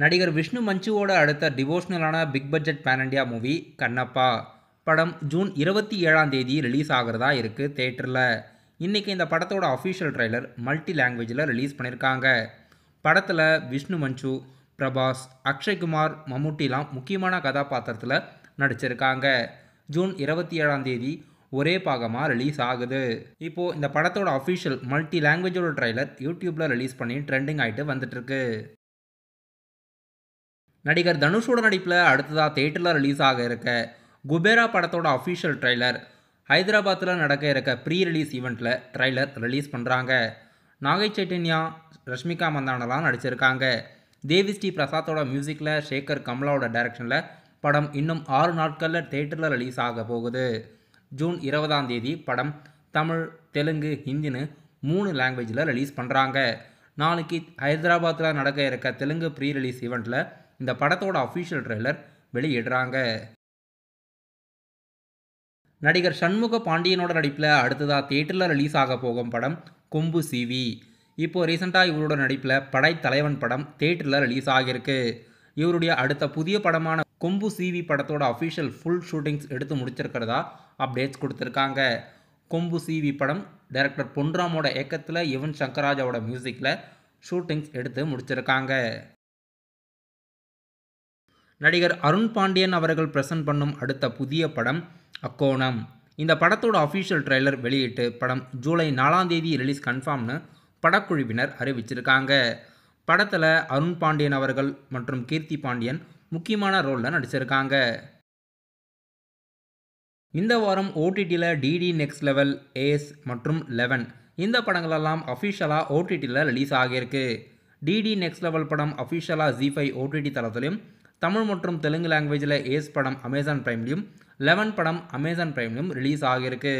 நடிகர் விஷ்ணு மஞ்சுவோட அடுத்த டிவோஷனலான big budget pan India movie Kannappa படம் ஜூன் 27ஆம் தேதி ரிலீஸ் ஆகிறதா இருக்குது தேட்டரில். இன்றைக்கி இந்த படத்தோட அஃபிஷியல் ட்ரைலர் மல்டி லாங்குவேஜில் ரிலீஸ் பண்ணியிருக்காங்க. படத்தில் விஷ்ணு மஞ்சு, பிரபாஸ், அக்ஷய்குமார், மம்முட்டிலாம் முக்கியமான கதாபாத்திரத்தில் நடிச்சிருக்காங்க. ஜூன் 27ஆம் தேதி ஒரே பாகமாக ரிலீஸ் ஆகுது. இப்போது இந்த படத்தோட அஃபிஷியல் மல்டி லாங்குவேஜோட ட்ரைலர் யூடியூப்பில் ரிலீஸ் பண்ணி ட்ரெண்டிங் ஆகிட்டு வந்துட்டுருக்கு. நடிகர் தனுஷோட நடிப்பில் அடுத்ததாக தேட்டரில் ரிலீஸ் ஆக இருக்க குபேரா படத்தோட அஃபிஷியல் ட்ரைலர் ஹைதராபாத்தில் நடக்க இருக்க ப்ரீ ரிலீஸ் ஈவெண்ட்டில் ட்ரைலர் ரிலீஸ் பண்ணுறாங்க. நாகை சைத்தன்யா, ரஷ்மிகா மந்தானலாம் நடிச்சிருக்காங்க. தேவி ஸ்ரீ பிரசாத்தோட மியூசிக்கில் சேகர் கமலாவோட டைரக்ஷனில் படம் இன்னும் 6 நாட்களில் தேட்டரில் ரிலீஸ் ஆக போகுது. ஜூன் 20ஆம் தேதி படம் தமிழ், தெலுங்கு, ஹிந்தின்னு 3 லாங்குவேஜில் ரிலீஸ் பண்ணுறாங்க. நாளைக்கு ஹைதராபாத்தில் நடக்க இருக்க தெலுங்கு ப்ரீ ரிலீஸ் ஈவெண்ட்டில் இந்த படத்தோட அஃபிஷியல் ட்ரெய்லர் வெளியிடுறாங்க. நடிகர் சண்முக பாண்டியனோட நடிப்பில் அடுத்ததாக தியேட்டரில் ரிலீஸ் ஆக போகும் படம் கொம்பு சிவி. இப்போது ரீசெண்டாக இவரோட நடிப்பில் படைத்தலைவன் படம் தியேட்டரில் ரிலீஸ் ஆகியிருக்கு. இவருடைய அடுத்த புதிய படமான கொம்பு சிவி படத்தோட அஃபிஷியல் ஃபுல் ஷூட்டிங்ஸ் எடுத்து முடிச்சிருக்கிறதா அப்டேட்ஸ் கொடுத்துருக்காங்க. கொம்பு சிவி படம் டைரக்டர் பொன்ராமோட இயக்கத்தில் யுவன் சங்கர் ராஜாவோட மியூசிக்கில் ஷூட்டிங்ஸ் எடுத்து முடிச்சிருக்காங்க. நடிகர் அருண் பாண்டியன் அவர்கள் பிரசன்ட் பண்ணும் அடுத்த புதிய படம் அக்கோணம். இந்த படத்தோட அஃபிஷியல் ட்ரெய்லர் வெளியிட்டு படம் ஜூலை 4ஆம் தேதி ரிலீஸ் கன்ஃபார்ம்னு படக்குழுவினர் அறிவிச்சிருக்காங்க. படத்தில் அருண் பாண்டியன் அவர்கள் மற்றும் கீர்த்தி பாண்டியன் முக்கியமான ரோலில் நடிச்சிருக்காங்க. இந்த வாரம் ஓடிடியில் டிடி நெக்ஸ்ட் லெவல், ஏஸ் மற்றும் 11 இந்த படங்களெல்லாம் அஃபிஷியலாக ஓடிடியில் ரிலீஸ் ஆகியிருக்கு. டிடி நெக்ஸ்ட் லெவல் படம் அஃபிஷியலாக ஜி5 ஓடிடி தளத்திலும், தமிழ் மற்றும் தெலுங்கு லாங்குவேஜில் ஏஸ் படம் அமேசான் பிரைம்லையும், 11 படம் அமேசான் பிரைம்லையும் ரிலீஸ் ஆகியிருக்கு.